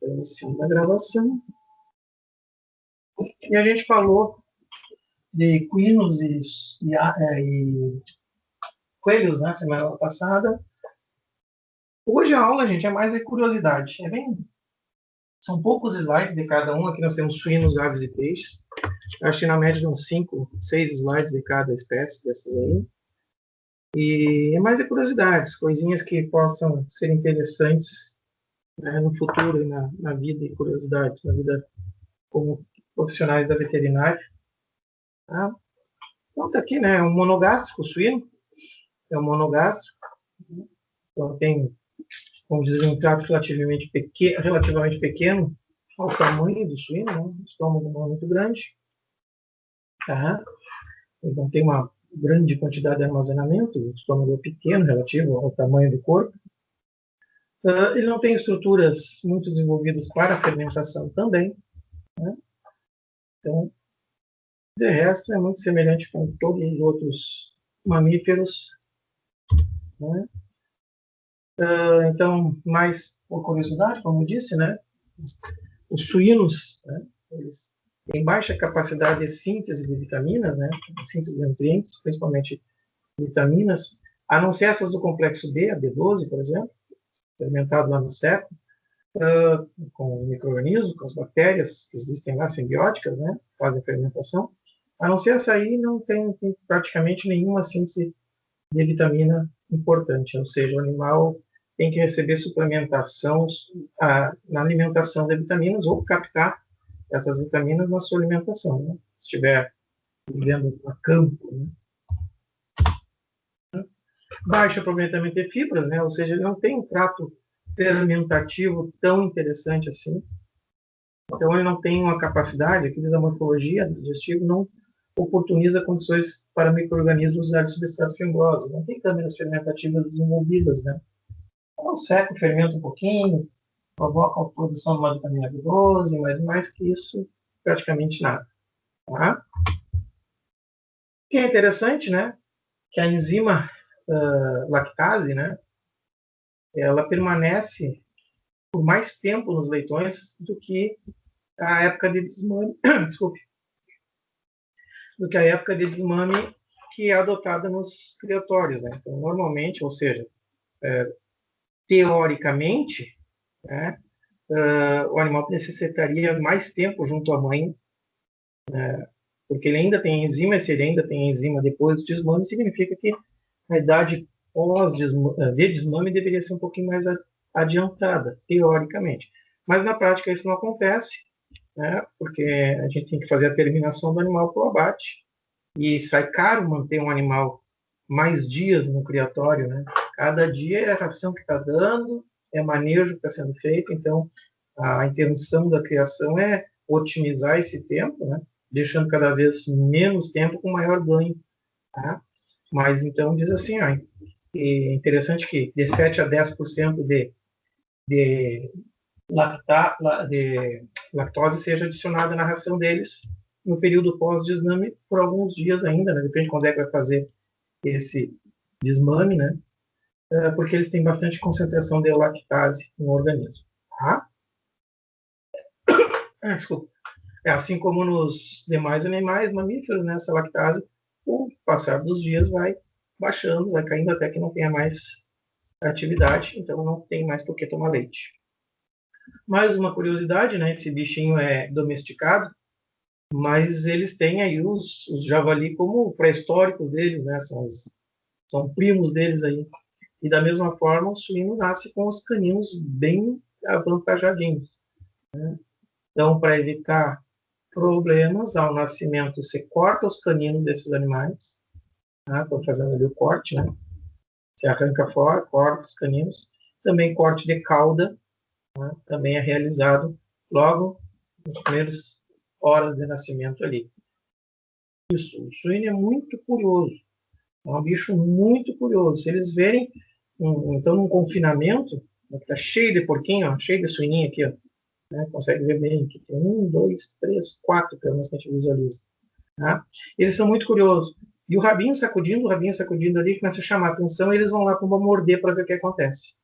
Início da gravação. E a gente falou de equinos e coelhos, né, semana passada. Hoje a aula, gente, é mais de curiosidade. São poucos slides de cada um. Aqui nós temos suínos, aves e peixes. Eu acho que na média de uns 5, 6 slides de cada espécie dessas aí. E é mais de curiosidades, coisinhas que possam ser interessantes, né, no futuro e na vida, e curiosidades, na vida como profissionais da veterinária. Tá? Então, tá aqui, né? É um monogástrico suíno. É um monogástrico. Então, tem, vamos dizer, um trato relativamente pequeno ao tamanho do suíno, né? O estômago não é muito grande. Tá? Então, tem uma grande quantidade de armazenamento. O estômago é pequeno, relativo ao tamanho do corpo. Ele não tem estruturas muito desenvolvidas para a fermentação também. Né? Então, de resto, é muito semelhante com todos os outros mamíferos. Né? Então, mais por curiosidade, como eu disse, né? Os suínos, né? Eles têm baixa capacidade de síntese de vitaminas, né? Síntese de nutrientes, principalmente vitaminas, a não ser essas do complexo B, a B12, por exemplo, fermentado lá no século, com micro-organismos, com as bactérias que existem lá, simbióticas, né? Fazem a fermentação. A não ser essa aí, não tem praticamente nenhuma síntese de vitamina importante, ou seja, o animal tem que receber suplementação na alimentação de vitaminas ou captar essas vitaminas na sua alimentação, né? Se estiver vivendo a campo. Né? Baixo aproveitamento de fibras, né? Ou seja, ele não tem um trato fermentativo tão interessante assim. Então, ele não tem uma capacidade, aqui diz a morfologia digestivo, não oportuniza condições para micro-organismos usarem substratos fibrosos. Não tem câmeras fermentativas desenvolvidas, né? Então, o seco fermenta um pouquinho, provoca a produção de uma vitamina B12, mas mais que isso, praticamente nada. Tá? O que é interessante, né? Que a enzima lactase, né? Ela permanece por mais tempo nos leitões do que a época de desmame, desculpe, do que a época de desmame que é adotada nos criatórios, né? Então, normalmente, ou seja, teoricamente, né, o animal necessitaria mais tempo junto à mãe, porque ele ainda tem enzima, se ele ainda tem enzima depois do desmame, significa que a idade de desmame deveria ser um pouquinho mais adiantada, teoricamente. Mas na prática isso não acontece, né, porque a gente tem que fazer a terminação do animal para o abate, e sai caro manter um animal mais dias no criatório, né? Cada dia é a ração que está dando, é manejo que está sendo feito, então a intenção da criação é otimizar esse tempo, né? Deixando cada vez menos tempo com maior ganho. Tá? Mas então diz assim, ó, é interessante que de 7 a 10% de, de lactose seja adicionada na ração deles no período pós-desmame por alguns dias ainda, né? Depende de quando é que vai fazer esse desmame, né? Porque eles têm bastante concentração de lactase no organismo. Tá? Desculpa. Assim como nos demais animais mamíferos, né? Essa lactase, com o passar dos dias, vai baixando, vai caindo até que não tenha mais atividade, então não tem mais por que tomar leite. Mais uma curiosidade, né? Esse bichinho é domesticado, mas eles têm aí os javali como pré-históricos deles, né? São primos deles aí. E da mesma forma, o suíno nasce com os caninos bem avantajadinhos. Né? Então, para evitar problemas ao nascimento, você corta os caninos desses animais. Estou fazendo ali o corte, né? Você arranca fora, corta os caninos. Também corte de cauda, né? Também é realizado logo nas primeiras horas de nascimento ali. Isso, o suíno é muito curioso. É um bicho muito curioso. Se eles verem, então, num confinamento, está cheio de porquinho, ó, cheio de suininho aqui, ó, né? Consegue ver bem que tem 1, 2, 3, 4 camas que a gente visualiza. Tá? Eles são muito curiosos. E o rabinho sacudindo ali, começa a chamar a atenção, e eles vão lá para morder para ver o que acontece.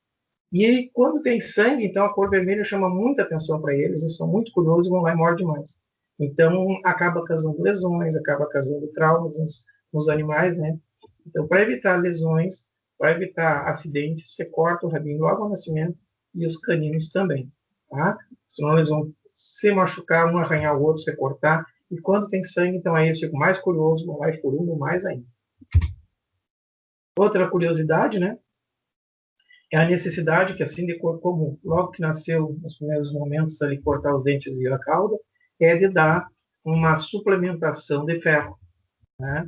E quando tem sangue, então a cor vermelha chama muita atenção para eles, eles são muito curiosos e vão lá e mordem mais. Então acaba causando lesões, acaba causando traumas nos animais, né? Então, para evitar lesões, para evitar acidentes, você corta o rabinho logo ao nascimento e os caninos também, tá? Senão eles vão se machucar, um arranhar o outro, você cortar. E quando tem sangue, então aí eles ficam mais curiosos, vão lá e furungam mais ainda. Outra curiosidade, né? É a necessidade que, assim, de como logo que nasceu, nos primeiros momentos, ali, cortar os dentes e a cauda, é de dar uma suplementação de ferro, né?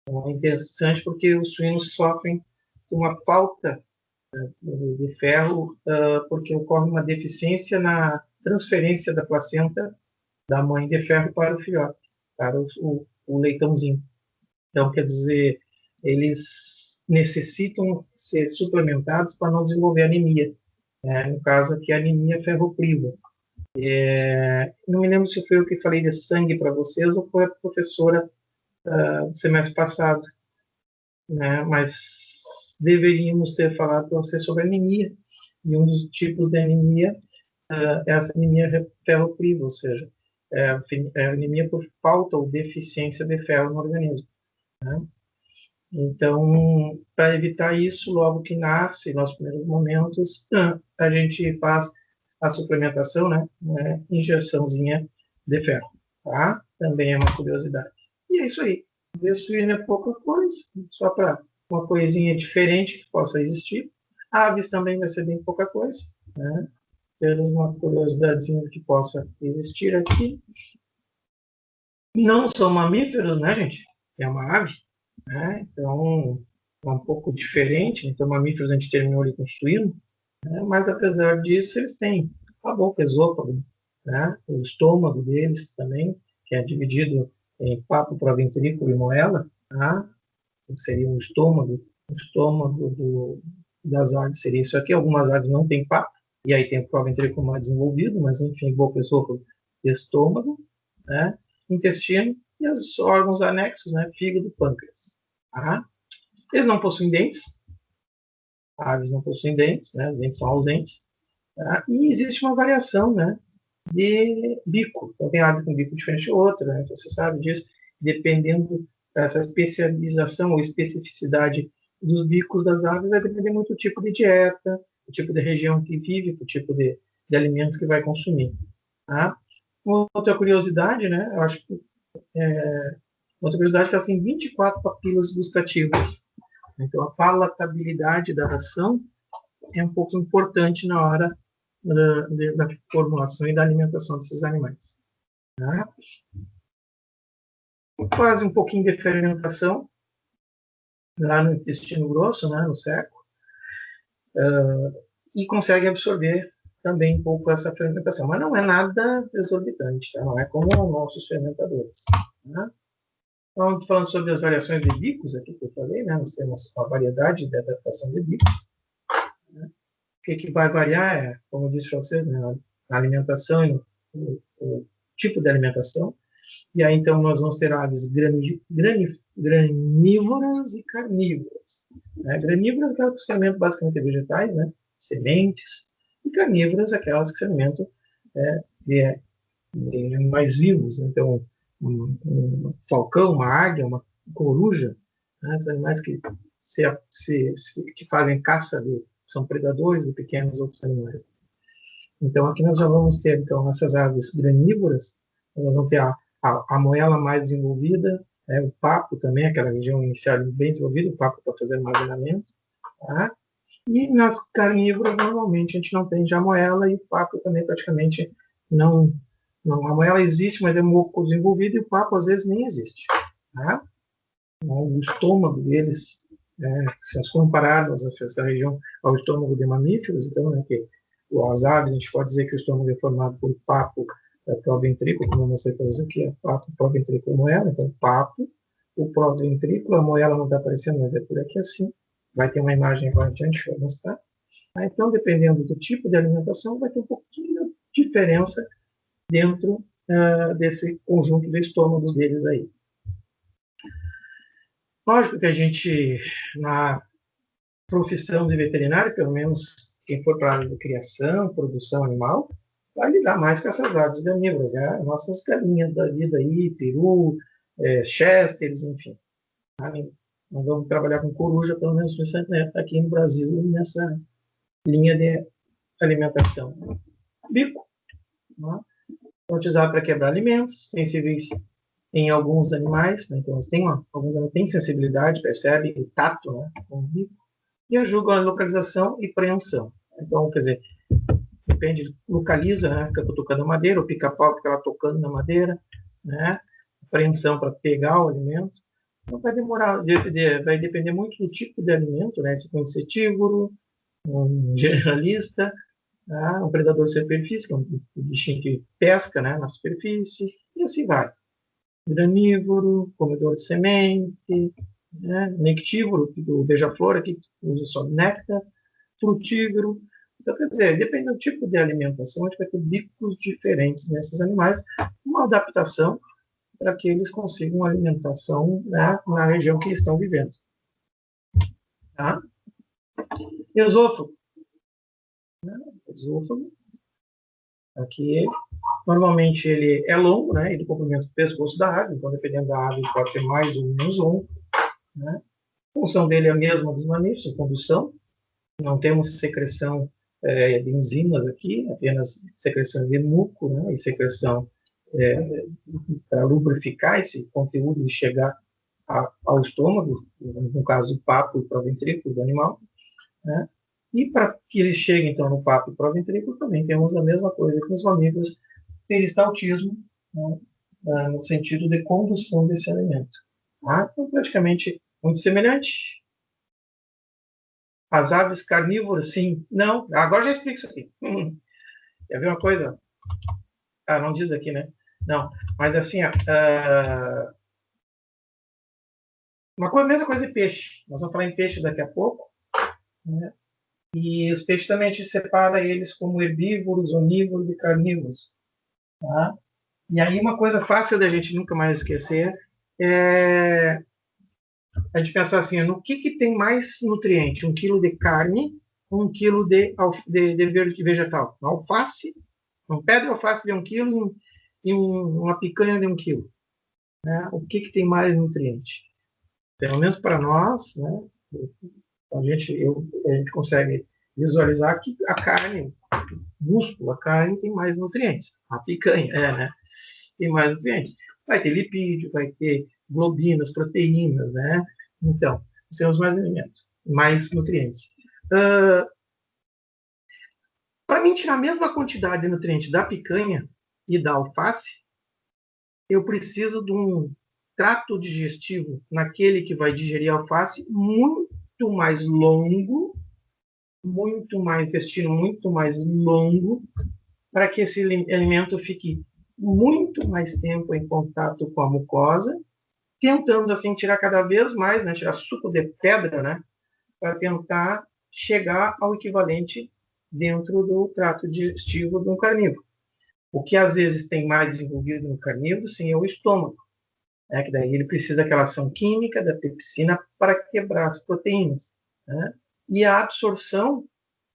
Então, é interessante porque os suínos sofrem uma falta de ferro porque ocorre uma deficiência na transferência da placenta da mãe de ferro para o filhote, para o leitãozinho. Então, quer dizer, eles necessitam ser suplementados para não desenvolver anemia. No caso aqui, a anemia ferropriva. Não me lembro se foi eu que falei de sangue para vocês ou foi a professora do semestre passado, né? Mas deveríamos ter falado para vocês sobre anemia. E um dos tipos de anemia é a anemia ferropriva, ou seja, é a anemia por falta ou deficiência de ferro no organismo, né? Então, para evitar isso, logo que nasce, nos primeiros momentos, a gente faz a suplementação, né, injeçãozinha de ferro, tá? Também é uma curiosidade. E é isso aí. Destruir é pouca coisa, só para uma coisinha diferente que possa existir. Aves também vai ser bem pouca coisa, né? Apenas uma curiosidadezinha que possa existir aqui. Não são mamíferos, né, gente? É uma ave, né? Então, é um pouco diferente. Então, mamíferos a gente terminou ali constituindo, né? Mas apesar disso, eles têm a boca, esôfago, né? O estômago deles também, que é dividido em papo, proventrículo e moela, tá? Seria o estômago das aves seria isso aqui. Algumas aves não têm papo, e aí tem o proventrículo mais desenvolvido, mas enfim, boca, esôfago, estômago, né? Intestino e os órgãos anexos, né? Fígado, pâncreas. Tá? Eles não possuem dentes, aves não possuem dentes, né? Os dentes são ausentes. Tá? E existe uma variação, né? De bico. Então, tem ave com bico diferente de outra, né? Você sabe disso. Dependendo dessa especialização ou especificidade dos bicos das aves, vai depender muito do tipo de dieta, o tipo de região que vive, o tipo de alimento que vai consumir. Tá? Outra curiosidade, né? Eu acho que outra curiosidade é que ela tem 24 papilas gustativas. Então, a palatabilidade da ração é um pouco importante na hora da formulação e da alimentação desses animais. Tá? Faz um pouquinho de fermentação lá no intestino grosso, né, no seco, e consegue absorver também um pouco essa fermentação. Mas não é nada exorbitante, tá? Não é como os nossos fermentadores. Tá? Então, falando sobre as variações de bicos aqui que eu falei, né, nós temos uma variedade de adaptação de bicos. Né? O que vai variar é, como eu disse para vocês, né, a alimentação e o tipo de alimentação. E aí, então, nós vamos ter aves granívoras e carnívoras. Né? Granívoras, aquelas que se alimentam basicamente de vegetais, né? Sementes, e carnívoras, aquelas que se alimentam de animais vivos. Então, um falcão, uma águia, uma coruja, né? Os animais que, que fazem caça, são predadores de pequenos outros animais. Então, aqui nós já vamos ter, então, essas aves granívoras, nós vamos ter a moela mais desenvolvida, o papo também, aquela região inicial bem desenvolvida, o papo para fazer armazenamento, tá? E nas carnívoras, normalmente, a gente não tem já moela e o papo também praticamente não, a moela existe, mas é um pouco desenvolvido e o papo às vezes nem existe, tá? O estômago deles, se nós compararmos essa região ao estômago de mamíferos, então, né, que as aves, a gente pode dizer que o estômago é formado por papo, proventrículo, como eu mostrei para vocês aqui, papo, proventrículo, moela, então papo, o proventrículo, a moela não está aparecendo, mas é por aqui assim, vai ter uma imagem agora adiante que eu vou mostrar. Então, dependendo do tipo de alimentação, vai ter um pouquinho de diferença dentro desse conjunto de estômagos deles aí. Lógico que a gente, na profissão de veterinário, pelo menos quem for para a área de criação, produção animal, vai lidar mais com essas aves carnívoras, né? Nossas galinhas da vida aí, peru, chesters, enfim. Tá? Nós vamos trabalhar com coruja, pelo menos aqui no Brasil, nessa linha de alimentação. Bico, né? Utilizado para quebrar alimentos, sensíveis em alguns animais, né? Então, alguns animais têm sensibilidade, percebem o tato, né, com o bico, e ajudam a localização e preensão. Então, quer dizer, depende, localiza, né, fica tocando a madeira, o pica-pau fica lá tocando na madeira, né, apreensão para pegar o alimento. Então, vai demorar, vai depender muito do tipo de alimento, né, se for insetívoro, um generalista, tá? Um predador de superfície, que é um bichinho que pesca, né, na superfície, e assim vai. Granívoro, comedor de semente, né, nectívoro, o beija-flor aqui usa só néctar, frutífero. Então, quer dizer, depende do tipo de alimentação, a gente vai ter bicos diferentes nesses animais, uma adaptação para que eles consigam alimentação, né, na região que estão vivendo. Tá? Esôfago. Né? Esôfago. Aqui, normalmente, ele é longo, né? Ele complementa o pescoço da ave, então, dependendo da ave, pode ser mais ou menos longo. Né? A função dele é a mesma dos mamíferos, condução. Não temos secreção de enzimas aqui, apenas secreção de muco, né? E secreção para lubrificar esse conteúdo e chegar ao estômago, no caso, o papo e o proventrículo do animal. Né? E para que ele chegue, então, no papo e proventrículo, também temos a mesma coisa que os mamíferos, peristaltismo, né? No sentido de condução desse alimento. Tá? Então, praticamente muito semelhante. As aves carnívoras, sim. Não, agora já explico isso aqui. Quer ver uma coisa? Ah, não diz aqui, né? Não, mas assim, uma coisa, mesma coisa de peixe. Nós vamos falar em peixe daqui a pouco. Né? E os peixes também a gente separa eles como herbívoros, onívoros e carnívoros. Tá? E aí uma coisa fácil da gente nunca mais esquecer é a gente pensar assim, no que tem mais nutriente? 1 quilo de carne ou 1 quilo de vegetal? Uma alface, um pé de alface de 1 quilo e uma picanha de 1 quilo. Né? O que tem mais nutriente? Pelo menos para nós, né? A gente consegue visualizar que a carne, músculo, a carne tem mais nutrientes. A picanha, né? Tem mais nutrientes. Vai ter lipídio, vai ter globinas, proteínas, né? Então, temos mais alimentos, mais nutrientes. Para mim tirar a mesma quantidade de nutrientes da picanha e da alface, eu preciso de um trato digestivo naquele que vai digerir a alface muito mais longo, muito mais intestino muito mais longo, para que esse alimento fique muito mais tempo em contato com a mucosa, tentando assim tirar cada vez mais, né, tirar suco de pedra, né, para tentar chegar ao equivalente dentro do trato digestivo de um carnívoro. O que às vezes tem mais desenvolvido no carnívoro, sim, é o estômago, né, que daí ele precisa daquela ação química da pepsina para quebrar as proteínas. Né? E a absorção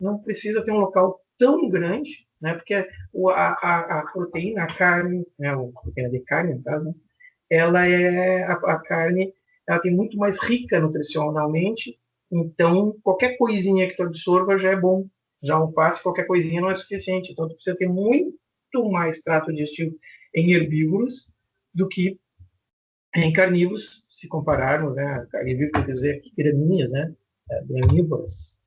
não precisa ter um local tão grande, né, porque a proteína, a carne, né, a proteína de carne, no caso, né, ela a carne, ela tem muito mais rica nutricionalmente, então qualquer coisinha que tu absorva já é bom. Já alface, qualquer coisinha não é suficiente, então tu precisa ter muito mais trato digestivo em herbívoros do que em carnívoros, se compararmos, né, carnívoro quer dizer graminhas, né, granívoras,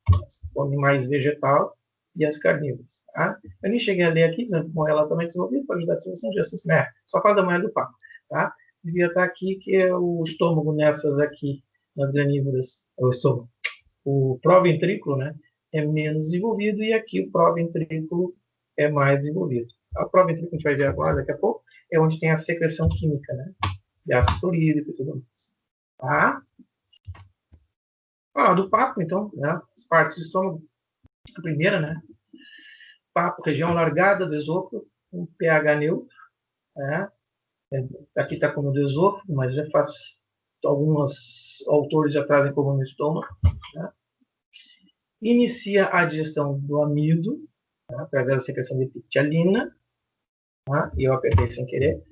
comem mais vegetal, e as carnívoras. Tá? Eu nem cheguei a ler aqui, dizendo que ela também desenvolvida para ajudar a utilização de assim, né? Só fala da manhã do papo. Tá? Devia estar aqui que é o estômago nessas aqui, nas granívoras, é o estômago. O proventrículo, né, é menos desenvolvido e aqui o proventrículo é mais desenvolvido. O proventrículo, a gente vai ver agora, daqui a pouco, é onde tem a secreção química, né? De ácido clorídrico e tudo mais. Tá? Do papo, então, né? As partes do estômago. A primeira, né? Papo, região largada do esôfago, um pH neutro. Né? Aqui está como do esôfago, mas já faz alguns autores já trazem como no estômago. Né? inicia a digestão do amido, tá, através da secreção de pticalina, tá, e eu apertei sem querer.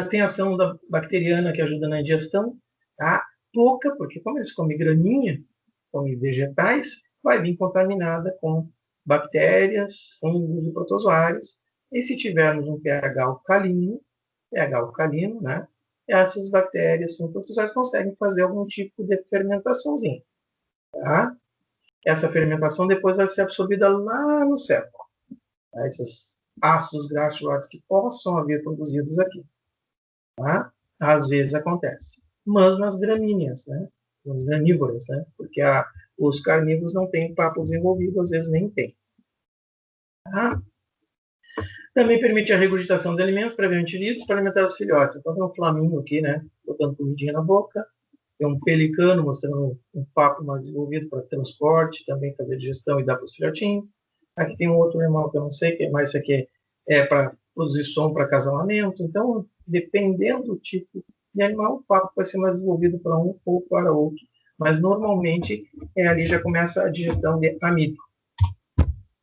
Tem a ação da bacteriana que ajuda na digestão, tá? Pouca, porque como eles comem graminha, comem vegetais, vai vir contaminada com bactérias, fungos e protozoários. E se tivermos um pH alcalino, né? Essas bactérias, fungos e protozoários conseguem fazer algum tipo de fermentaçãozinha, tá? Essa fermentação depois vai ser absorvida lá no céu. Tá? Esses ácidos graxulados que possam haver produzidos aqui. Tá? Às vezes acontece. Mas nas gramíneas, né? Nos granívoras, né? Porque os carnívoros não têm papo desenvolvido, às vezes nem tem. Tá? Também permite a regurgitação de alimentos previamente lidos para alimentar os filhotes. Então tem um flamingo aqui, né? Botando comidinha na boca. Tem um pelicano mostrando um papo mais desenvolvido para transporte, também fazer digestão e dar para os filhotinhos. Aqui tem um outro animal que eu não sei, mas isso aqui é para produzir som para acasalamento. Então, dependendo do tipo de animal, o papo vai ser mais desenvolvido para um ou para outro. Mas, normalmente, ali já começa a digestão de amido.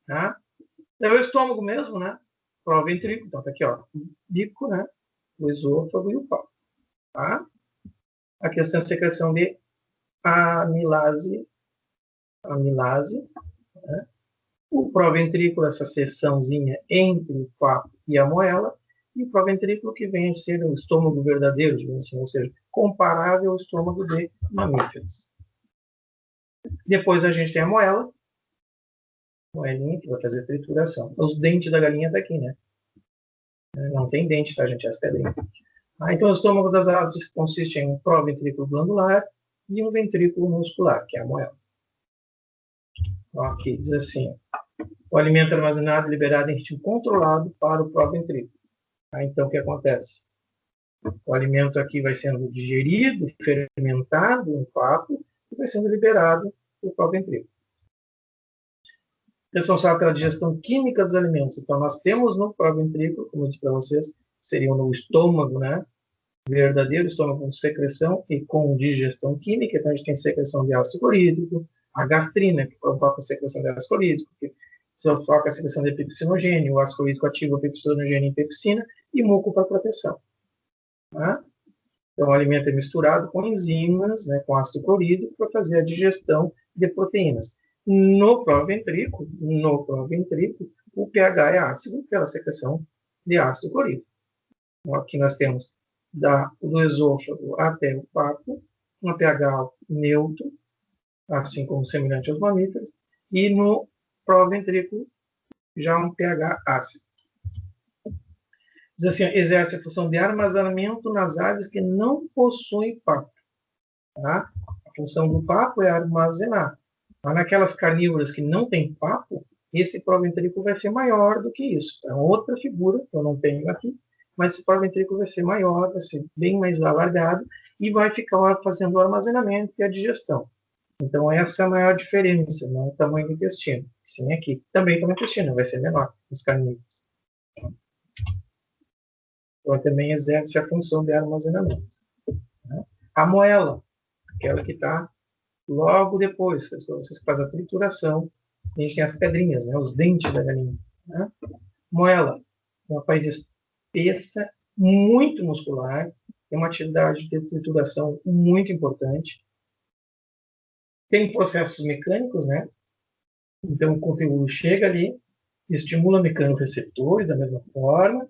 Tá? É o estômago mesmo, né? Para o ventrículo. Então, tá aqui, ó, o bico, né? O esôfago e o papo. Tá? A questão da secreção de amilase, né? O proventrículo, essa seçãozinha entre o papo e a moela, e o proventrículo que vem a ser o estômago verdadeiro, digamos assim, ou seja, comparável ao estômago de mamíferos. Depois a gente tem a moelinha, que vai fazer a trituração. Os dentes da galinha tá aqui, né? Não tem dente, tá, gente? É as pedrinhas. Então, o estômago das aves consiste em um proventrículo glandular e um ventrículo muscular, que é a moela. Aqui diz assim: o alimento armazenado e liberado em ritmo controlado para o proventrículo. Então, o que acontece? O alimento aqui vai sendo digerido, fermentado no papo e vai sendo liberado para o proventrículo. Responsável pela digestão química dos alimentos. Então, nós temos no proventrículo, como eu disse para vocês, seriam no estômago, né? Verdadeiro estômago com secreção e com digestão química. Então, a gente tem secreção de ácido clorídrico, a gastrina, que provoca a secreção de ácido clorídrico, que provoca a secreção de pepsinogênio, o ácido clorídrico ativa a pepsinogênio e pepsina, e muco para proteção. Tá? Então, o alimento é misturado com enzimas, né, com ácido clorídrico, para fazer a digestão de proteínas. No proventrículo, o pH é ácido pela secreção de ácido clorídrico. Então, aqui nós temos do esôfago até o papo, um pH neutro, assim como semelhante aos mamíferos, e no proventrículo já um pH ácido. Diz assim, exerce a função de armazenamento nas aves que não possuem papo. Tá? A função do papo é armazenar. Mas naquelas carnívoras que não têm papo, esse proventrículo vai ser maior do que isso. É outra figura que eu não tenho aqui, mas esse proventrículo vai ser maior, vai ser bem mais alargado e vai ficar fazendo o armazenamento e a digestão. Então, essa é a maior diferença, não o tamanho do intestino. Sim, aqui. Também o tamanho do intestino vai ser menor nos carnívoros. Então, também exerce a função de armazenamento. A moela, aquela que está logo depois, que vocês fazem a trituração, a gente tem as pedrinhas, né, os dentes da galinha. Né? Moela, uma parede espessa, muito muscular, tem uma atividade de trituração muito importante. Tem processos mecânicos, né? Então o conteúdo chega ali, estimula mecanoreceptores da mesma forma,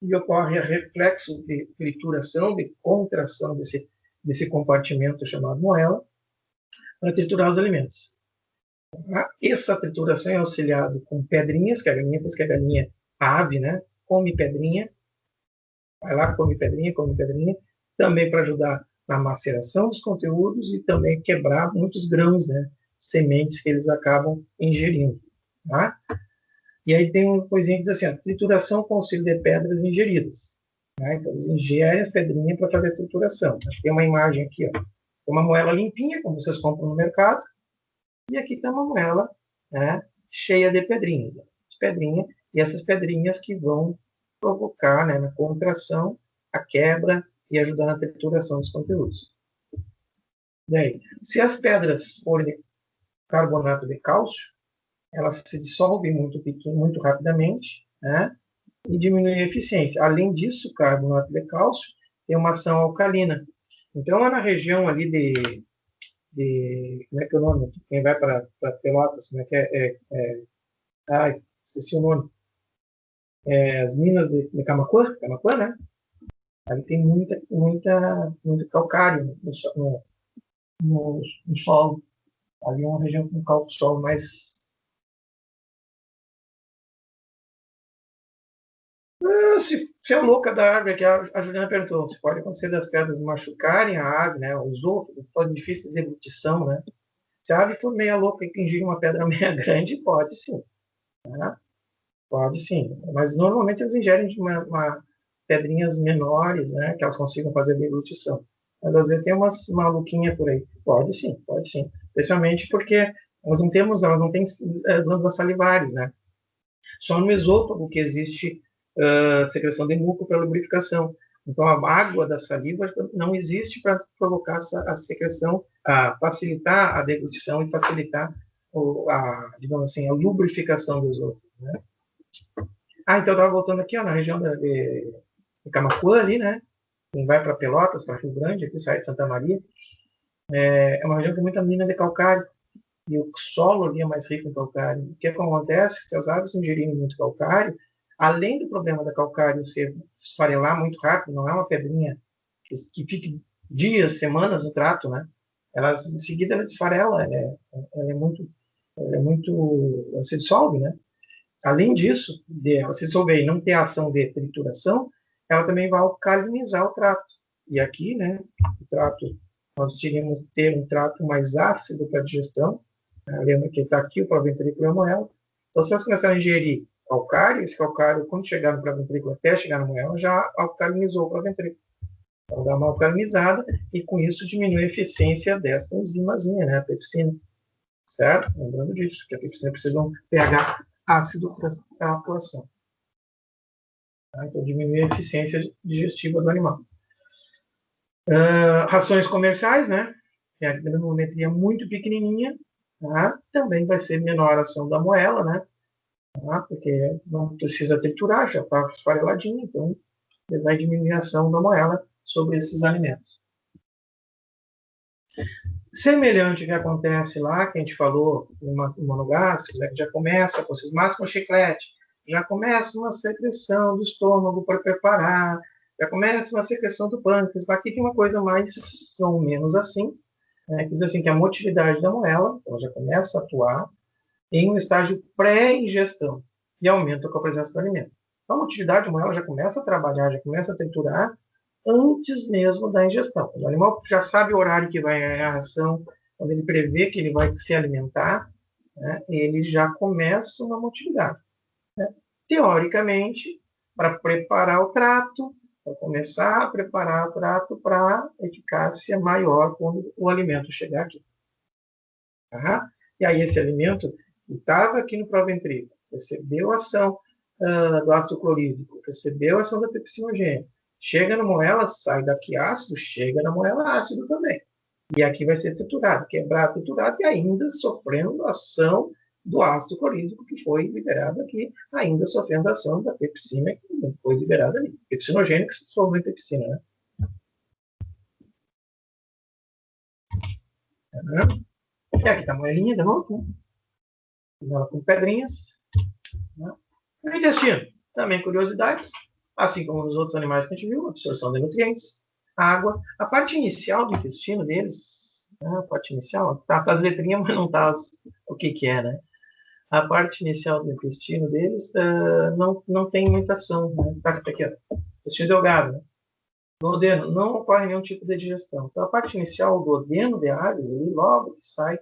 e ocorre a reflexo de trituração, de contração desse compartimento chamado moela, para triturar os alimentos. Essa trituração é auxiliada com pedrinhas, que a galinha, por isso que a galinha, a ave, né, come pedrinha, vai lá, come pedrinha, também para ajudar na maceração dos conteúdos e também quebrar muitos grãos, né, sementes que eles acabam ingerindo. Tá? E aí tem uma coisinha que diz assim, a trituração com auxílio de pedras ingeridas. Né? Então, eles ingerem as pedrinhas para fazer a trituração. Acho que tem uma imagem aqui, ó. Tem uma moela limpinha, como vocês compram no mercado, e aqui tem uma moela, né, cheia de pedrinhas. E essas pedrinhas que vão provocar, né, na contração, a quebra e ajudar na trituração dos conteúdos. Daí, se as pedras forem carbonato de cálcio, ela se dissolve muito rapidamente, né? E diminui a eficiência. Além disso, o carbonato de cálcio tem uma ação alcalina. Então, lá na região ali como é que é o nome? Quem vai para Pelotas, como é que ai, esqueci o nome. As minas de Camaquã, né? Ali tem muito calcário no solo. Ali é uma região com cálcio solo mais. Se é louca da árvore, que a Juliana perguntou, se pode acontecer das pedras machucarem a árvore, né? O esôfago, pode difícil de deglutição, né? Se a árvore for meia louca e pingir uma pedra meia grande, pode sim. Né? Pode sim. Mas normalmente eles ingerem pedrinhas menores, né? Que elas consigam fazer deglutição. Mas às vezes tem umas maluquinhas por aí. Pode sim, pode sim. Especialmente porque elas não têm glândulas salivares, né? Só no esôfago que existe secreção de muco para lubrificação. Então, a água da saliva não existe para provocar a secreção, facilitar a deglutição e facilitar, digamos assim, a lubrificação do esôfago. Né? Então eu estava voltando aqui, ó, na região de Camaquã, ali, né? Quem vai para Pelotas, para Rio Grande, aqui sai de Santa Maria, é uma região que tem muita mina de calcário, e o solo ali é mais rico em calcário. O que acontece? Se as árvores ingerirem muito calcário, além do problema da calcário se esfarelar muito rápido, não é uma pedrinha que fique dias, semanas no trato, né? Em seguida ela esfarela, ela é muito, ela se dissolve, né? Além disso, de ela se dissolver e não ter ação de trituração, ela também vai alcalinizar o trato. E aqui, né, o trato, nós teríamos que ter um trato mais ácido para a digestão. Lembra que está aqui o proventrículo e a moela. Então, se elas começarem a ingerir calcário, esse calcário, quando chegar no proventrículo até chegar na moela, já alcalinizou o proventrículo. Então, dá uma alcalinizada e, com isso, diminui a eficiência desta enzimazinha, né, a pepsina. Certo? Lembrando disso, que a pepsina precisa de um pH ácido para a atuação. Tá? Então, diminui a eficiência digestiva do animal. Rações comerciais, né? Tem a granulometria muito pequenininha, tá? Também vai ser menor a ação da moela, né? Tá? Porque não precisa triturar, já está esfareladinho, então vai diminuir a ação da moela sobre esses alimentos. Semelhante ao que acontece lá, que a gente falou no monogástrico, né, que já começa, vocês mascam chiclete, já começa uma secreção do estômago para preparar, já começa uma secreção do pâncreas. Aqui tem uma coisa mais ou menos assim, né, que diz assim que a motilidade da moela, ela já começa a atuar em um estágio pré-ingestão e aumenta com a presença do alimento. Então, a motilidade da moela já começa a trabalhar, já começa a triturar antes mesmo da ingestão. O animal já sabe o horário que vai ganhar a ração, quando ele prevê que ele vai se alimentar, né, ele já começa uma motilidade. Né? Teoricamente, para preparar o trato, para começar a preparar o trato para eficácia maior quando o alimento chegar aqui. Tá? E aí esse alimento estava aqui no proventrículo, recebeu a ação do ácido clorídrico, recebeu a ação da pepsinogênese, chega na moela, sai daqui ácido, chega na moela ácido também. E aqui vai ser triturado, quebrado, triturado, e ainda sofrendo a ação do ácido clorídrico que foi liberado aqui, ainda sofrendo a ação da pepsina que foi liberada ali. Pepsinogênio que se transformou em pepsina, né? E aqui está a moelinha de novo, né? Com pedrinhas. Né? O intestino, também curiosidades, assim como nos outros animais que a gente viu, absorção de nutrientes, água. A parte inicial do intestino deles, né, a parte inicial, tá as letrinhas, mas não tá o que é, né? A parte inicial do intestino deles não tem muita ação, né? Tá aqui, ó. Intestino delgado, né? Duodeno, não ocorre nenhum tipo de digestão. Então, a parte inicial, o duodeno de Ares, ele logo que sai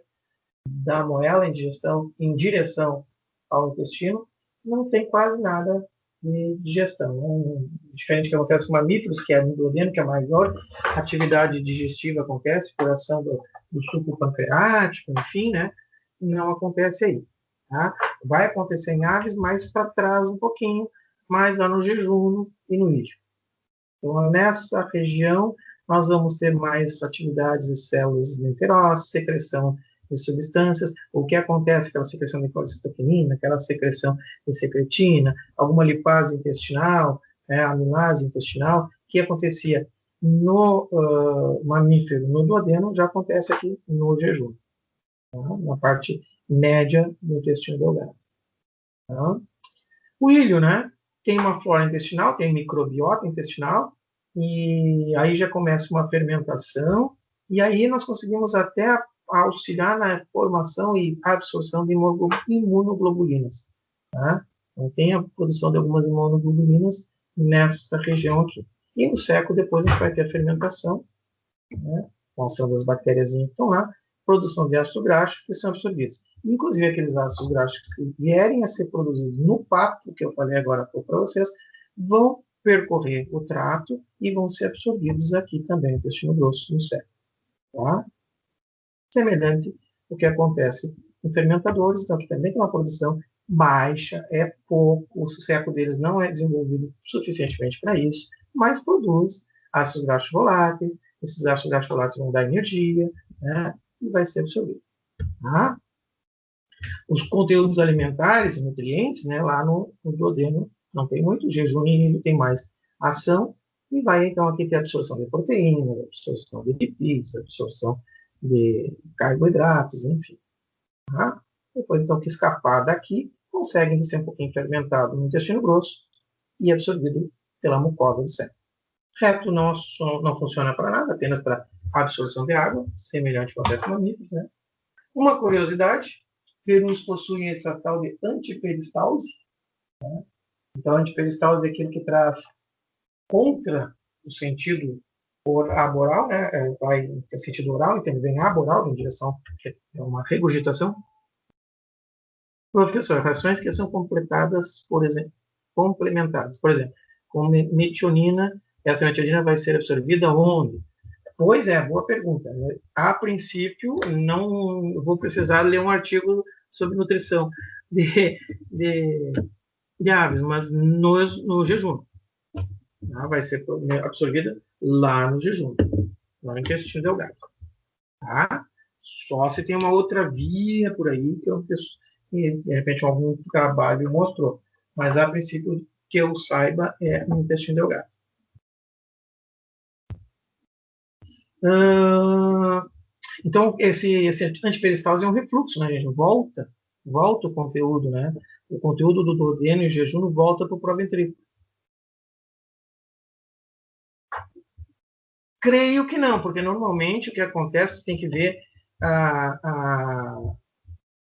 da moela em digestão em direção ao intestino, não tem quase nada de digestão. Diferente do que acontece com mamíferos, que é no duodeno, que é maior atividade digestiva acontece por ação do suco pancreático, enfim, né? Não acontece aí. Tá? Vai acontecer em aves, mas para trás um pouquinho, mais lá no jejum e no ídio. Então, nessa região, nós vamos ter mais atividades de células do enterócito, secreção de substâncias, o que acontece, aquela secreção de colecitoquinina, aquela secreção de secretina, alguma lipase intestinal, amilase intestinal, que acontecia no mamífero, no duodeno, já acontece aqui no jejum, tá? Na parte média do intestino delgado. Tá? O ilho, né? Tem uma flora intestinal, tem microbiota intestinal, e aí já começa uma fermentação, e aí nós conseguimos até auxiliar na formação e absorção de imunoglobulinas. Tá? Então, tem a produção de algumas imunoglobulinas nessa região aqui. E no seco, depois, a gente vai ter a fermentação, né? Com a ação das bactérias que estão lá, produção de ácido graxo que são absorvidos. Inclusive, aqueles ácidos graxos que vierem a ser produzidos no papo, que eu falei agora para vocês, vão percorrer o trato e vão ser absorvidos aqui também, no intestino grosso, no seco. Tá? Semelhante ao que acontece em fermentadores, então aqui também tem uma produção baixa, é pouco, o seco deles não é desenvolvido suficientemente para isso, mas produz ácidos graxos voláteis, esses ácidos graxos voláteis vão dar energia, né, e vai ser absorvido. Tá? Os conteúdos alimentares, nutrientes, né, lá no duodeno não tem muito, o jejum ele tem mais ação, e vai então aqui ter absorção de proteína, absorção de lipídios, absorção de carboidratos, enfim. Tá? Depois, então, que escapar daqui, consegue ser um pouquinho fermentado no intestino grosso e absorvido pela mucosa do seco. Reto não funciona para nada, apenas para absorção de água, semelhante ao que acontece com mamíferos, né? Uma curiosidade, perus possuem essa tal de antiperistalse. Né? Então, a antiperistalse é aquilo que traz contra o sentido aboral, né? Vai no sentido oral, então vem aboral, em direção a uma regurgitação. Professor, reações que são completadas, por exemplo, complementadas. Por exemplo, com metionina, essa metionina vai ser absorvida onde? Pois é, boa pergunta. A princípio, não vou precisar ler um artigo sobre nutrição de aves, mas no jejum. Tá? Vai ser absorvida lá no jejum, lá no intestino delgado. Tá? Só se tem uma outra via por aí que de repente algum trabalho mostrou. Mas a princípio, que eu saiba, é no intestino delgado. Então, esse antiperistalse é um refluxo, né, gente? Volta o conteúdo, né? O conteúdo do duodeno e jejum volta para o proventrículo. Creio que não, porque normalmente o que acontece, tem que ver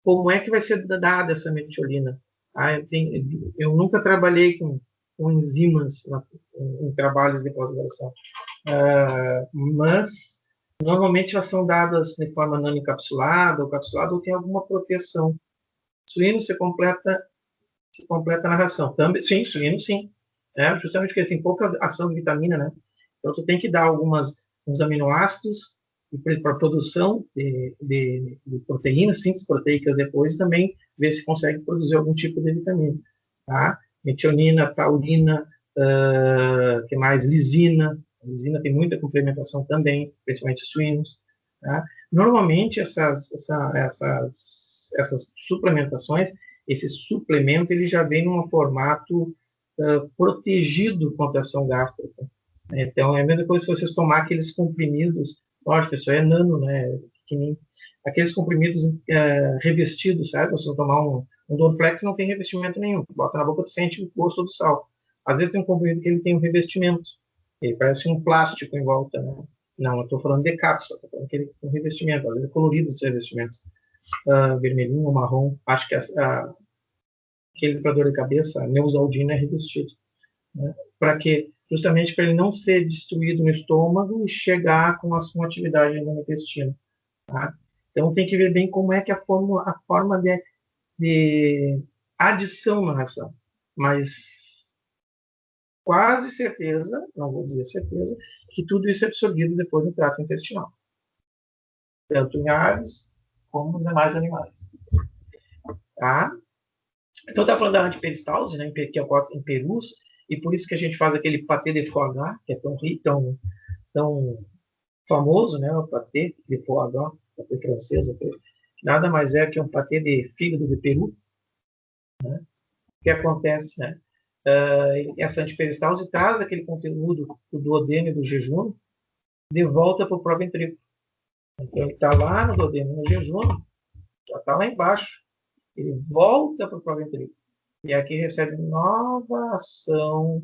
como é que vai ser dada essa metiolina. Eu nunca trabalhei com enzimas em trabalhos de pós-graduação, mas normalmente elas são dadas de forma nanoencapsulada ou capsulada ou tem alguma proteção. Suíno se completa na ração. Também, sim, suíno sim. Justamente porque tem pouca ação de vitamina, né? Então tu tem que dar uns aminoácidos para a produção de proteínas, síntese proteicas depois, e também ver se consegue produzir algum tipo de vitamina. Tá? Metionina, taurina, que mais? Lisina. A lisina tem muita complementação também, principalmente os suínos. Tá? Normalmente, essas suplementações, esse suplemento, ele já vem num formato protegido contra a ação gástrica. Então, é a mesma coisa se vocês tomar aqueles comprimidos, lógico, isso é nano, né? Que nem aqueles comprimidos revestidos, sabe? Você tomar um Dorflex não tem revestimento nenhum. Bota na boca, tu sente o gosto do sal. Às vezes tem um comprimido que ele tem um revestimento. Ele parece um plástico em volta, né? Não, eu estou falando de cápsula, estou falando que ele tem um revestimento. Às vezes é colorido esse revestimento. Vermelhinho ou marrom. Acho que aquele para dor de cabeça, a Neosaldina é revestido. Né? Para quê? Justamente para ele não ser destruído no estômago e chegar com a sua atividade ainda no intestino. Tá? Então tem que ver bem como é que a forma de adição na ração. Mas quase certeza, não vou dizer certeza, que tudo isso é absorvido depois no trato intestinal. Tanto em aves como nos demais animais. Tá? Então está falando da antiperistalse, né, que ocorre em perus, e por isso que a gente faz aquele pâté de foie gras, que é tão famoso, né, o pâté de foie gras, pâté francês, nada mais é que um patê de fígado de peru, né? O que acontece, né? Essa antiperistalse traz aquele conteúdo do duodeno e do jejum de volta para o proventrículo. Então, ele está lá no duodeno, no jejum, já está lá embaixo. Ele volta para o proventrículo. E aqui recebe nova ação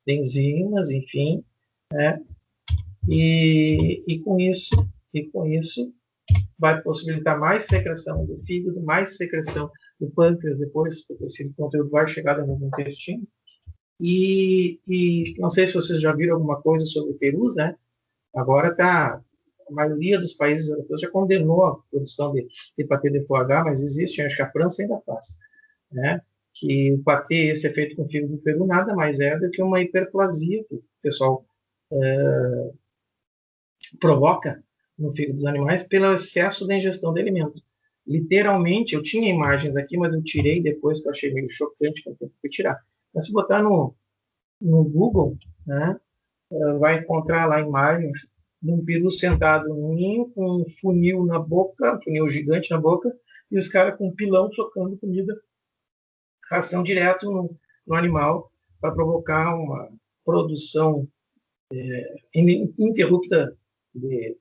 de enzimas, enfim, né? E com isso vai possibilitar mais secreção do fígado, mais secreção do pâncreas depois, porque esse conteúdo vai chegar no intestino. E não sei se vocês já viram alguma coisa sobre perus, né? Agora tá, a maioria dos países europeus já condenou a produção de patê de foie gras, mas existe, acho que a França ainda faz, né? Que o patê, esse é feito com fígado de peru, nada mais é do que uma hiperplasia que o pessoal provoca no fígado dos animais pelo excesso da ingestão de alimentos. Literalmente, eu tinha imagens aqui, mas eu tirei depois, que eu achei meio chocante, que eu tenho que tirar. Mas se botar no Google, né, vai encontrar lá imagens de um peru sentado no ninho, com um funil na boca, um funil gigante na boca, e os caras com um pilão socando comida, ração direto no animal, para provocar uma produção ininterrupta de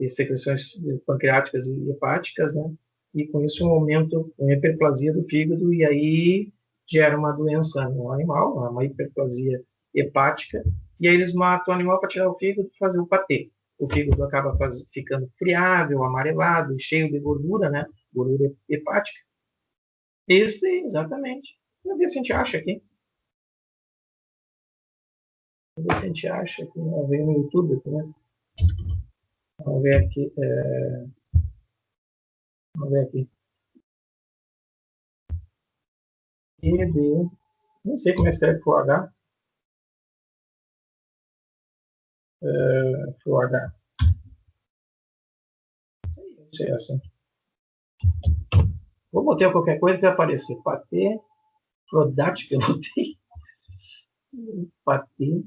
secreções pancreáticas e hepáticas, né? E com isso um aumento, uma hiperplasia do fígado, e aí gera uma doença no animal, uma hiperplasia hepática, e aí eles matam o animal para tirar o fígado e fazer o patê. O fígado acaba ficando friável, amarelado, cheio de gordura, né? Gordura hepática. Isso, exatamente. Vamos ver se a gente acha aqui. Vamos ver se a gente acha aqui. Vem no YouTube aqui, né? Vamos ver aqui. Vamos ver aqui. Não sei como é que escreve foie H. Foie H. Não sei assim. Vou botar qualquer coisa que vai aparecer. Patê. Prodática, eu botei. Patê.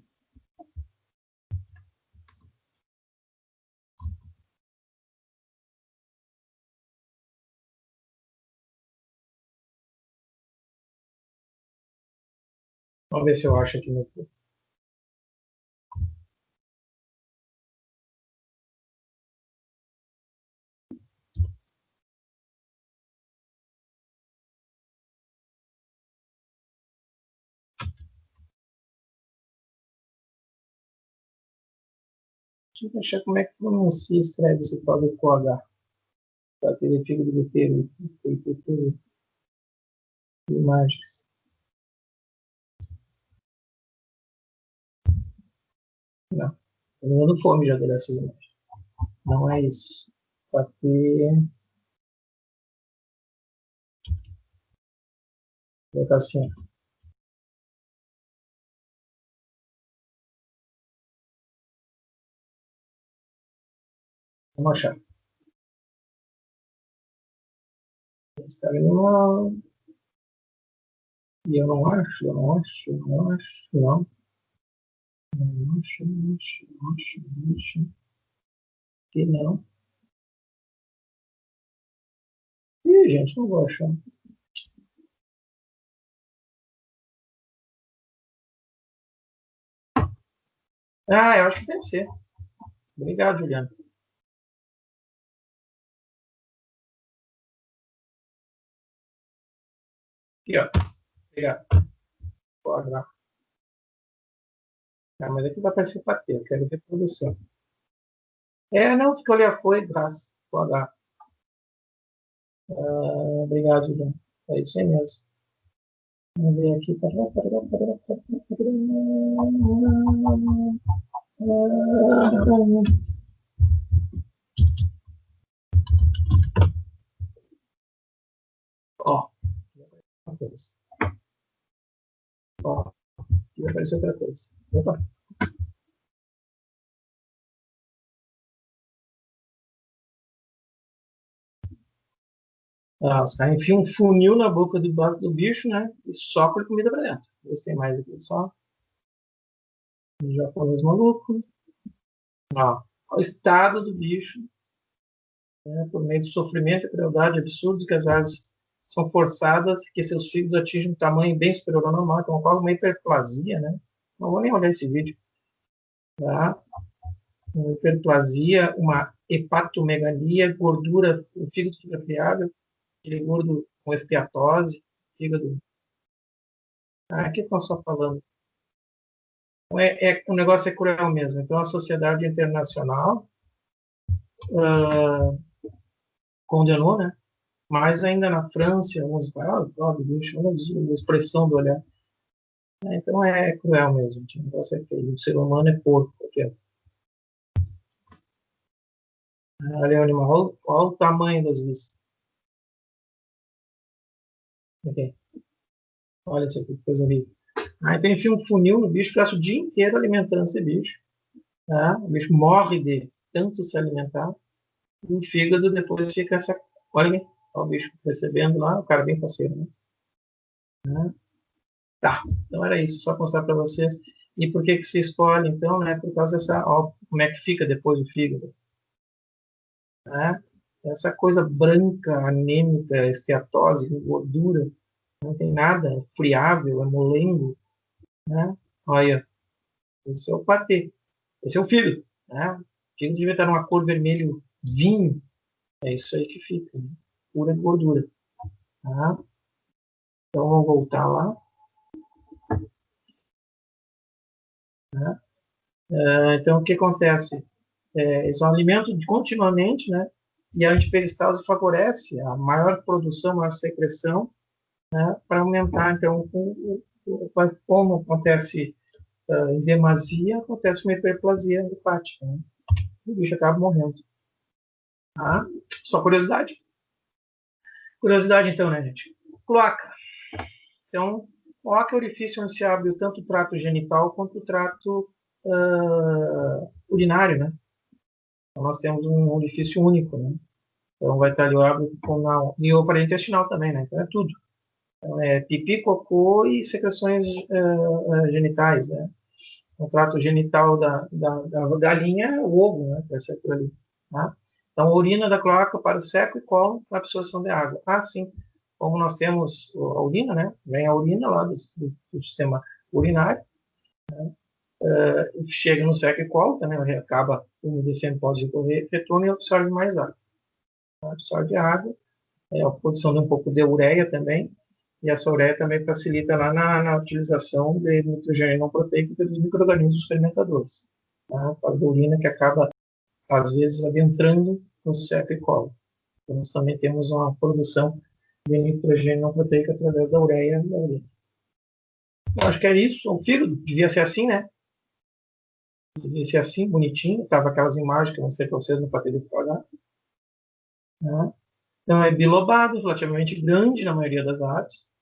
Vamos ver se eu acho aqui no. Deixa eu achar como é que pronuncia, escreve esse tal de H. Patê de fígado de peru. Imagens. Não. Tô me dando fome já dessas imagens. Não é isso. Patê. Vou botar assim. Vamos achar. Está animal. E eu não acho, eu não acho, eu não acho, não. Não acho, não acho, não acho, não acho. Que não. Ih, gente, não vou achar. Ah, eu acho que deve ser. Obrigado, Juliano. Aqui, ó. Obrigado. Pode lá. Ah, mas aqui vai aparecer o patê. Eu quero reprodução. Não, escolhi a foi, graça. Pode lá. Obrigado, Juliano. É isso aí mesmo. Vamos ver aqui. Ó, uma coisa. Ó, aqui vai aparecer outra coisa. Opa. Ah, os caras enfiam um funil na boca do base do bicho, né? E sopram comida pra dentro. Vê se tem mais aqui só. Um japonês maluco. Ó, o estado do bicho. né, por meio do sofrimento e crueldade absurdos que as aves são forçadas que seus filhos atingem um tamanho bem superior ao normal, então ocorre uma hiperplasia, né? Não vou nem olhar esse vídeo, tá? Uma hiperplasia, uma hepatomegalia, gordura, o fígado supercriável, aquele gordo com esteatose, fígado. Aqui estão só falando. O negócio é cruel mesmo. Então, a Sociedade Internacional condenou, né? Mas ainda na França, alguns países, a expressão do olhar. Então, é cruel mesmo. O negócio é feio. O ser humano é porco. Aqui, olha o animal. Olha o tamanho das vistas. Aqui. Olha isso aqui, que coisa horrível. Aí tem enfim um funil no bicho, passa o dia inteiro alimentando esse bicho. Tá? O bicho morre de tanto se alimentar. E o fígado depois fica essa. Olha, olha o bicho recebendo lá, o cara bem parceiro, né? Tá, então era isso, só mostrar para vocês. E por que que se escolhe, então, né? Por causa dessa, ó, como é que fica depois do fígado, né? Essa coisa branca, anêmica, esteatose, gordura, não tem nada, é friável, é molengo, né? Olha, esse é o patê, esse é o fígado, né? O fígado devia estar numa cor vermelho vinho, é isso aí que fica, né? Pura gordura, tá? Então, vamos voltar lá, né? Então, o que acontece? Eles são alimentam continuamente, né? E a antiperistalse favorece a maior produção, maior secreção, né? Para aumentar, então, como acontece em demasia, acontece uma hiperplasia hepática, né? O bicho acaba morrendo. Tá? Só curiosidade. Curiosidade, então, né, gente? Cloaca. Então, cloaca é o orifício onde se abre tanto o trato genital quanto o trato urinário, né? Então, nós temos um orifício único, né? Então, vai estar ali o hábito pulmonar e o aparelho intestinal também, né? Então, é tudo. Então, é pipi, cocô e secreções genitais, né? O trato genital da galinha é o ovo, né? Vai ser por ali, tá? Então, a urina da cloaca para o seco e colo para absorção de água. Ah, sim. Como nós temos a urina, né? Vem a urina lá do sistema urinário, chega no seco e colo, também acaba umedecendo, pode recorrer, retorna e absorve mais água. Absorve água, a produção de um pouco de ureia também, e essa ureia também facilita lá na utilização de nitrogênio não proteico pelos micro-organismos fermentadores, tá? Por causa da urina que acaba, às vezes, adentrando no seco e colo. Então, nós também temos uma produção de nitrogênio não proteico através da ureia da urina. Eu acho que é isso. O fígado devia ser assim, né? Devia ser assim, bonitinho. Tava aquelas imagens que eu mostrei para vocês no papel de pagar, né? Então, é bilobado, relativamente grande na maioria das aves.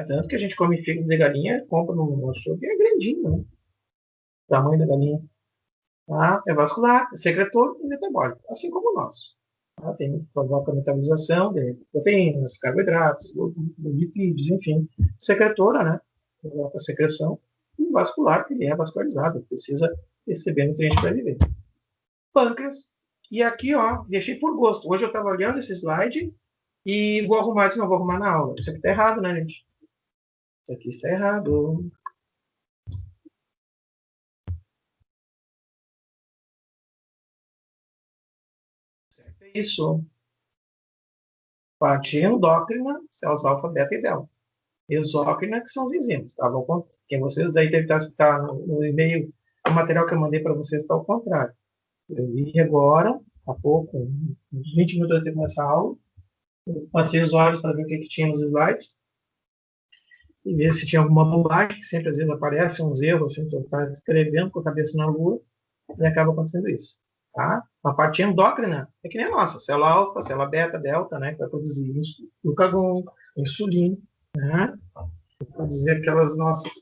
Tanto que a gente come fígado de galinha, compra no açougue, é grandinho, né? O tamanho da galinha. Tá? É vascular, é secretor e metabólico, assim como o nosso. Tá? Provoca a metabolização de proteínas, carboidratos, lipídios, enfim. Secretora, né? Provoca a secreção. E vascular, que ele é vascularizado, precisa receber nutrientes para viver. Pâncreas. E aqui, ó, deixei por gosto. Hoje eu estava olhando esse slide e vou arrumar isso, não vou arrumar na aula. Isso aqui está errado, né, gente? Isso aqui está errado. Isso. Parte endócrina, células alfa, beta e delta. Exócrina, que são as enzimas. Tá? Que vocês daí devem estar no e-mail, o material que eu mandei para vocês está ao contrário. Eu vi agora, há pouco, uns 20 minutos antes de começar a aula, eu passei os olhos para ver o que tinha nos slides e ver se tinha alguma bobagem, que sempre às vezes aparece uns erros, assim, tu está escrevendo com a cabeça na lua e acaba acontecendo isso. Tá? A parte endócrina é que nem a nossa, célula alfa, célula beta, delta, né, que vai produzir glucagon, insulina, né, para dizer aquelas nossas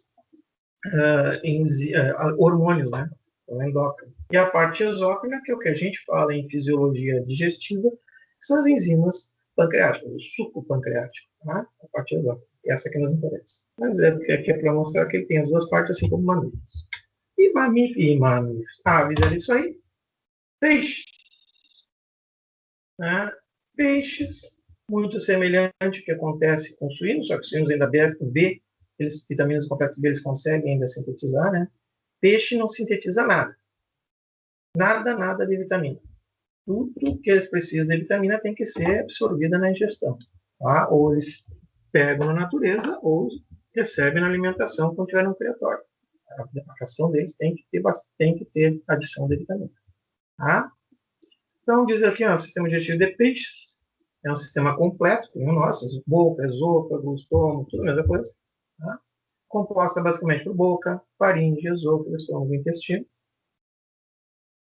hormônios, né, então, endócrina. E a parte exócrina, que é o que a gente fala em fisiologia digestiva, que são as enzimas pancreáticas, o suco pancreático, tá? A parte exócrina. Essa que nos interessa. Mas é porque aqui é para mostrar que ele tem as duas partes, assim como mamíferos. E mamíferos, aves, é isso aí. Peixe. né? Peixes, muito semelhante ao que acontece com suínos, só que os suínos ainda B, eles, vitaminas do complexo B, eles conseguem ainda sintetizar, né? Peixe não sintetiza nada. Nada, nada de vitamina. Tudo que eles precisam de vitamina tem que ser absorvida na ingestão. Tá? Ou eles pegam na natureza, ou recebem na alimentação quando tiver no criatório. A ração deles tem que ter adição de vitamina. Tá? Então, diz aqui, ó, sistema digestivo de peixes é um sistema completo, como o nosso, boca, esôfago, estômago, tudo a mesma coisa. Tá? Composta basicamente por boca, faringe, esôfago, estômago e intestino.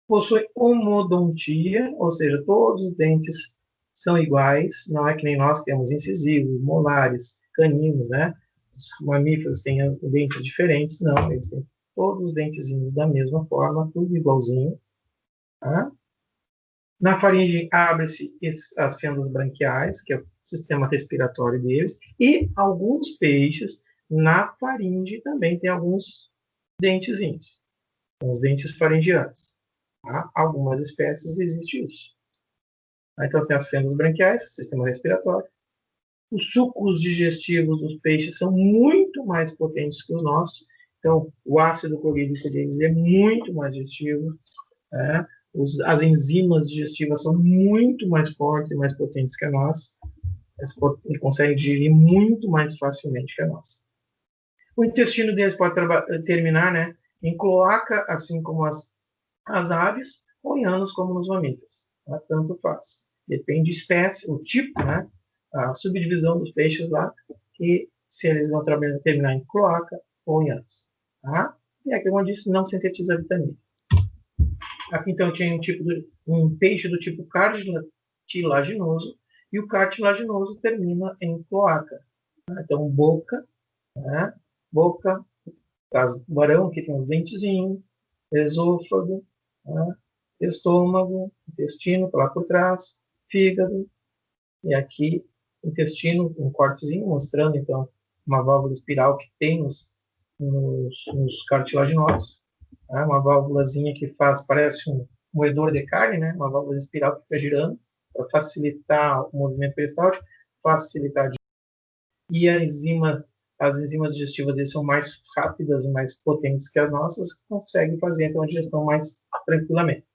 Possui homodontia, ou seja, todos os dentes são iguais, não é que nem nós que temos incisivos, molares, caninos, né? Os mamíferos têm os dentes diferentes, não, eles têm todos os dentezinhos da mesma forma, tudo igualzinho. Tá? Na faringe abre-se as fendas branquiais, que é o sistema respiratório deles, e alguns peixes na faringe também tem alguns dentezinhos, os dentes faringianos. Tá? Algumas espécies existe isso. Então tem as fendas branquiais, sistema respiratório. Os sucos digestivos dos peixes são muito mais potentes que os nossos. Então, o ácido clorídrico deles é muito mais digestivo. Né? As enzimas digestivas são muito mais fortes e mais potentes que a nossa. Eles conseguem digerir muito mais facilmente que a nossa. O intestino deles pode terminar, né, em cloaca, assim como as aves, ou em ânus, como nos mamíferos. Tá? Tanto faz. Depende da espécie, o tipo, né, a subdivisão dos peixes lá, que se eles vão terminar em cloaca ou em ânus. Tá? E aqui, como eu disse, não sintetiza vitamina. Aqui, então, tinha um peixe do tipo cartilaginoso, e o cartilaginoso termina em cloaca. Tá? Então, boca, né? Boca, caso do tubarão, que tem os dentezinhos, esôfago, né? Estômago, intestino, tá lá por trás, fígado, e aqui intestino, um cortezinho, mostrando, então, uma válvula espiral que tem nos cartilaginosos, né? Uma válvulazinha que parece um moedor de carne, né? Uma válvula espiral que fica girando para facilitar o movimento peristáltico, facilitar e as enzimas digestivas deles são mais rápidas e mais potentes que as nossas, conseguem fazer então a digestão mais tranquilamente.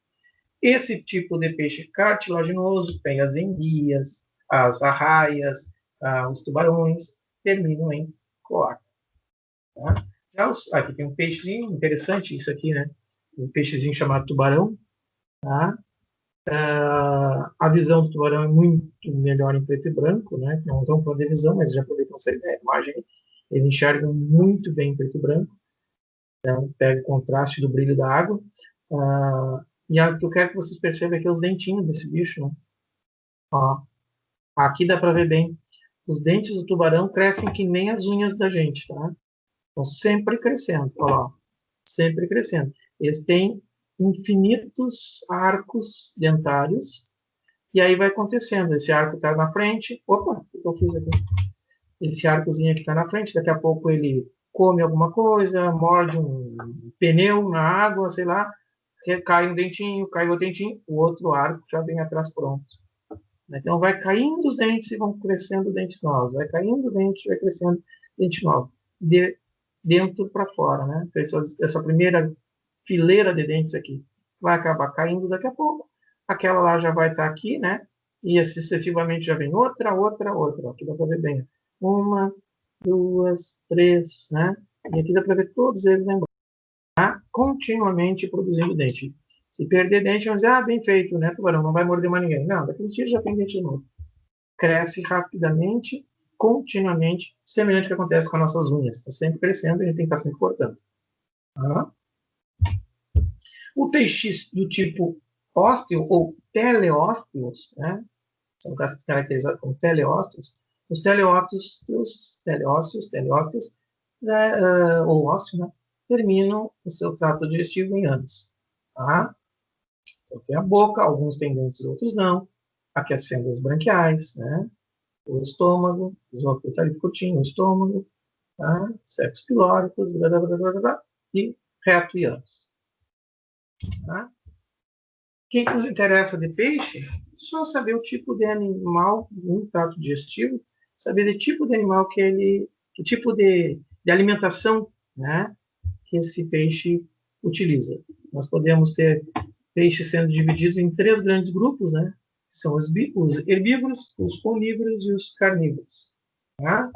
Esse tipo de peixe cartilaginoso tem as enguias, as arraias, os tubarões, terminam em cloaca. Tá? Aqui tem um peixinho interessante, isso aqui, né? Um peixezinho chamado tubarão. Tá? A visão do tubarão é muito melhor em preto e branco, né? Não estão falando de visão, mas já aproveitam essa imagem. Ele enxerga muito bem em preto e branco, então pega o contraste do brilho da água. E o que eu quero que vocês percebam aqui é os dentinhos desse bicho, né? Ó, aqui dá para ver bem. Os dentes do tubarão crescem que nem as unhas da gente, tá? Estão sempre crescendo, olha lá, sempre crescendo. Eles têm infinitos arcos dentários, e aí vai acontecendo. Esse arco está na frente. Opa, o que eu fiz aqui? Esse arcozinho aqui está na frente, daqui a pouco ele come alguma coisa, morde um pneu na água, sei lá, cai um dentinho, cai outro dentinho, o outro arco já vem atrás pronto. Então vai caindo os dentes e vão crescendo dentes novos, vai caindo o dente, vai crescendo dente novo, dentro para fora, né? Essa primeira fileira de dentes aqui vai acabar caindo daqui a pouco, aquela lá já vai estar aqui, né? E sucessivamente já vem outra. Aqui dá para ver bem. Uma, duas, três, né? E aqui dá para ver todos eles lembrando. Tá? Continuamente produzindo dente. Se perder dente, vão dizer, bem feito, né, tubarão? Não vai morder mais ninguém. Não, daqui uns dias já tem dente novo. Cresce rapidamente, continuamente, semelhante ao que acontece com as nossas unhas. Está sempre crescendo e a gente tem que estar sempre cortando. Tá? O peixe do tipo ósteo ou teleósteos, né? São caracterizados como teleósteos. Os teleósteos, né, ou ósseo, né, terminam o seu trato digestivo em ânus. Tá? Então tem a boca, alguns têm dentes, outros não. Aqui as fendas branquiais, né? O estômago, os óculos ali curtinho, o estômago, tá? Septos pilóricos, blá, blá, blá, blá, blá, e reto e ânus. Tá? O que nos interessa de peixe só saber o tipo de animal, um trato digestivo, saber o tipo de animal que tipo de alimentação, né, que esse peixe utiliza. Nós podemos ter peixes sendo divididos em 3 grandes grupos, né? São os herbívoros, os onívoros e os carnívoros. Tá?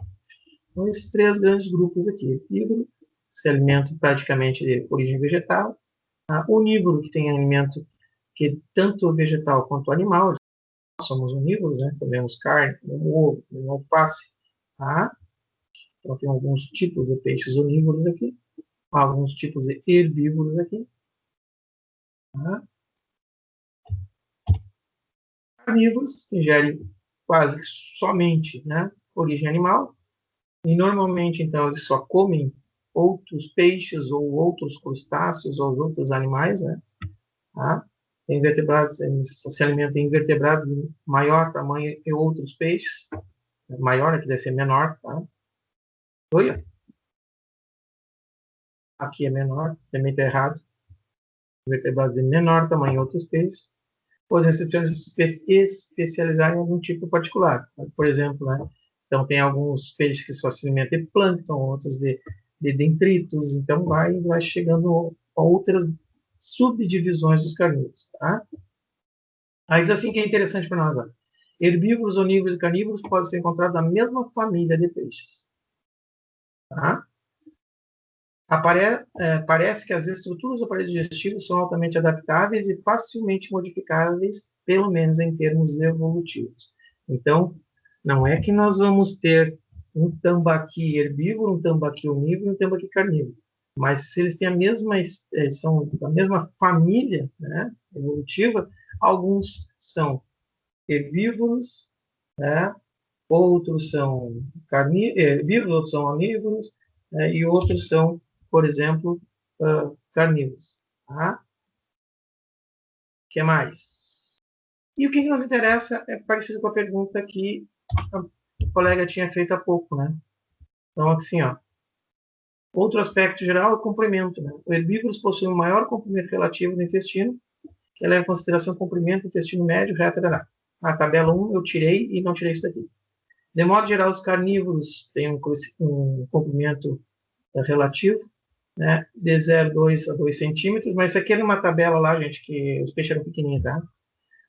Então, esses 3 grandes grupos aqui. Herbívoro, se alimenta praticamente de origem vegetal. Tá? Onívoro, que tem alimento que é tanto vegetal quanto animal. Nós somos onívoros, né? Comemos carne, comemos ovo, comemos alface. Tá? Então, tem alguns tipos de peixes onívoros aqui. Alguns tipos de herbívoros aqui. Tá? Carnívoros, que ingerem quase que somente, né, origem animal, e normalmente, então, eles só comem outros peixes ou outros crustáceos ou outros animais, né, tá? Invertebrados, eles se alimentam de invertebrados de maior tamanho e outros peixes, maior, né, que deve ser menor, tá? Oi? Aqui é menor, também está errado. Invertebrados de menor tamanho e outros peixes, podem se especializar em algum tipo particular. Por exemplo, né? Então, tem alguns peixes que só se alimentam de plâncton, outros de detritos. Então, vai chegando a outras subdivisões dos carnívoros. Tá? Aí diz assim que é interessante para nós. Ó. Herbívoros, onívoros e carnívoros podem ser encontrados na mesma família de peixes. Tá? Parece que as estruturas do aparelho digestivo são altamente adaptáveis e facilmente modificáveis, pelo menos em termos evolutivos. Então, não é que nós vamos ter um tambaqui herbívoro, um tambaqui onívoro e um tambaqui carnívoro, mas se eles têm são da mesma família, né, evolutiva, alguns são herbívoros, né, outros são herbívoros, outros são onívoros, né, e outros são, por exemplo, carnívoros. Tá? O que mais? E o que nos interessa é parecido com a pergunta que o colega tinha feito há pouco, né? Então, assim, ó, outro aspecto geral é o comprimento. Né? Os herbívoros possuem um maior comprimento relativo do intestino, que leva em consideração o comprimento do intestino médio, reto, etc. Na tabela 1 eu tirei e não tirei isso daqui. De modo geral, os carnívoros têm um comprimento relativo, né, de 0,2 a 2 centímetros, mas isso aqui é numa tabela lá, gente, que os peixes eram pequenininhos, tá?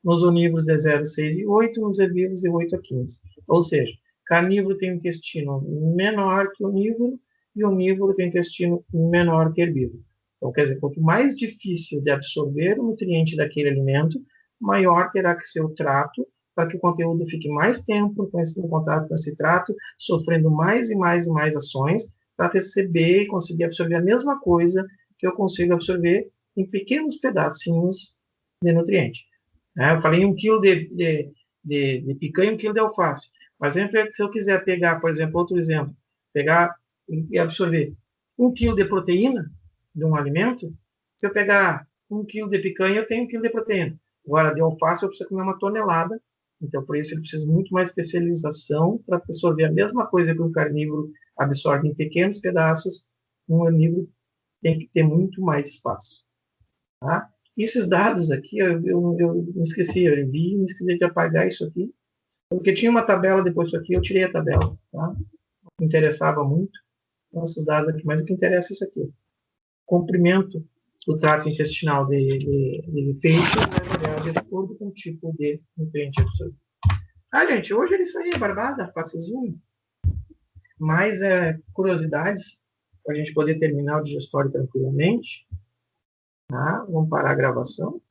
Nos onívoros de 0,6 e 8, nos herbívoros de 8 a 15. Ou seja, carnívoro tem um intestino menor que onívoro e onívoro tem um intestino menor que herbívoro. Então, quer dizer, quanto mais difícil de absorver o nutriente daquele alimento, maior terá que ser o trato para que o conteúdo fique mais tempo em contato com esse trato, sofrendo mais e mais e mais ações, para receber e conseguir absorver a mesma coisa que eu consigo absorver em pequenos pedacinhos de nutriente. Eu falei 1 quilo de picanha e 1 quilo de alface. Mas se eu quiser pegar, por exemplo, outro exemplo, pegar e absorver 1 quilo de proteína de um alimento, se eu pegar 1 quilo de picanha, eu tenho 1 quilo de proteína. Agora, de alface, eu preciso comer 1 tonelada. Então, por isso, ele precisa muito mais especialização para absorver a mesma coisa que um carnívoro absorve em pequenos pedaços. Um onívoro tem que ter muito mais espaço. Tá? E esses dados aqui, eu me esqueci, eu vi, me esqueci de apagar isso aqui, porque tinha uma tabela depois disso aqui, eu tirei a tabela. Tá? Me interessava muito. Então, esses dados aqui, mas o que interessa é isso aqui. Comprimento do trato intestinal de peixe vai variar de acordo com o tipo de nutriente absorvido. Gente, hoje é isso aí, barbada, facilzinho. Mais curiosidades para a gente poder terminar o digestório tranquilamente. Tá? Vamos parar a gravação.